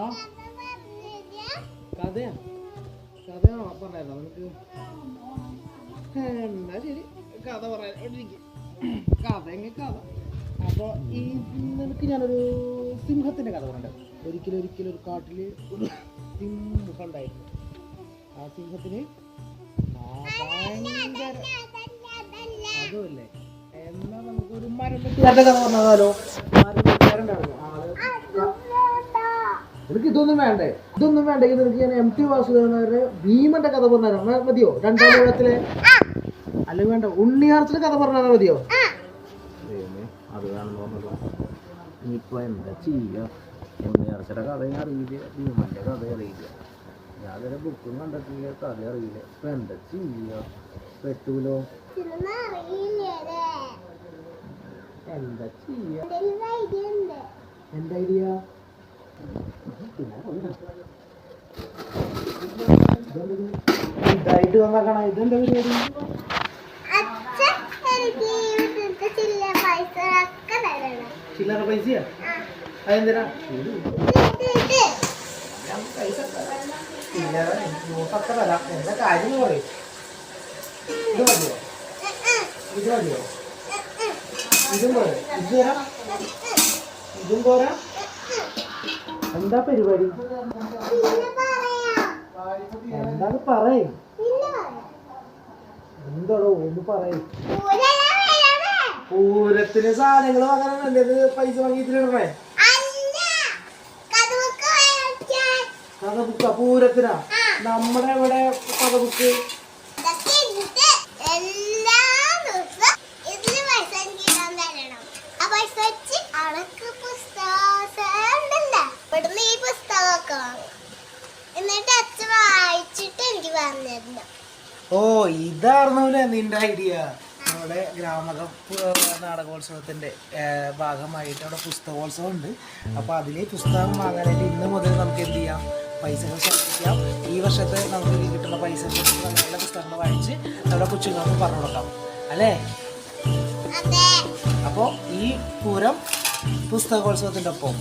ആ കഥയാ കഥയാണോ പറഞ്ഞായിരുന്നോ നിനക്ക്? എന്നാ ശരി, കഥ പറയാൻ കഥ എങ്ങനെ കഥ. അപ്പോൾ ഈ നിനക്ക് ഞാനൊരു സിംഹത്തിൻ്റെ കഥ പറയണ്ടേ. ഒരിക്കലും ഒരു കാട്ടിൽ ഒരു സിംഹം ഉണ്ടായിരുന്നു. ആ സിംഹത്തിന് ഭയങ്കര അതുമല്ലേ. എന്നാൽ നമുക്കൊരു മരം വെട്ടുകാരുടെ കഥ പറഞ്ഞാലോ? മരം വെട്ടുകാരുണ്ടായിരുന്നു ആള്. നിനക്ക് ഇതൊന്നും വേണ്ടെങ്കിൽ നിനക്ക് ഞാൻ എം ടി വാസുദേവനാരുടെ ഭീമന്റെ കഥ പറഞ്ഞാൽ മതിയോ? 2ാം ലോകത്തിലെ അല്ലെങ്കിൽ വേണ്ട ഉണ്ണിയാർച്ചിലെ കഥ പറഞ്ഞാൽ മതിയോ? അത് വേണമെന്ന് പറഞ്ഞല്ലോ. ഇനിയിപ്പോ എന്താ ചെയ്യുക? ഉണ്ണിയാർച്ചിയുടെ കഥയും അറിയില്ല, ഭീമന്റെ കഥ അറിയില്ല, ഞാനൊരു ബുക്കും കണ്ടിട്ടില്ല, കഥ അറിയില്ല. ഇപ്പൊ എന്താ ചെയ്യുക? പെട്ടൂലോ. എന്താ ചെയ്യാ? എന്താ ഐഡിയ? ഇതായിട്ട് വന്നാക്കണ ഇതെന്താ പരിപാടി? ചില്ലറ പൈസയാ? അതെന്തിനാ? ഞാൻ പൈസ ചില്ലറ നോട്ടൊക്കെ തരാം. എന്താ കാര്യം പറയും? ഇത് മതിയോ? ഇത് മതിയോ? ഇതും പോരാ? ഇത് തരാം. ഇതും പോരാ? എന്താ പരിപാടി? എന്താണ് പറയും? എന്താണോ ഒന്ന് പറയും. പൂരത്തിന് സാധനങ്ങൾ വാങ്ങാനല്ലേ ഇത് പൈസ വാങ്ങിയിട്ടിടണേ? കഥ ബുക്ക പൂരത്തിനാ? നമ്മുടെ ഇവിടെ കഥ ബുക്ക് ഓ ഇതായിരുന്നൂല്ലേ നിന്റെ ഐഡിയ? നമ്മുടെ ഗ്രാമകം നാടകോത്സവത്തിന്റെ ഭാഗമായിട്ട് അവിടെ പുസ്തകോത്സവം ഉണ്ട്. അപ്പൊ അതിലെ പുസ്തകം വാങ്ങാനായിട്ട് ഇന്ന് മുതൽ നമുക്ക് എന്ത് ചെയ്യാം? പൈസകൾ സംഘടിപ്പിക്കാം. ഈ വർഷത്തെ നമുക്ക് കിട്ടുന്ന പൈസ നല്ല പുസ്തകങ്ങൾ വാങ്ങിച്ച് നമ്മുടെ കൊച്ചുങ്ങൾക്ക് പറഞ്ഞു കൊടുക്കാം അല്ലേ? അപ്പോൾ ഈ പൂരം പുസ്തകോത്സവത്തിൻ്റെ ഒപ്പം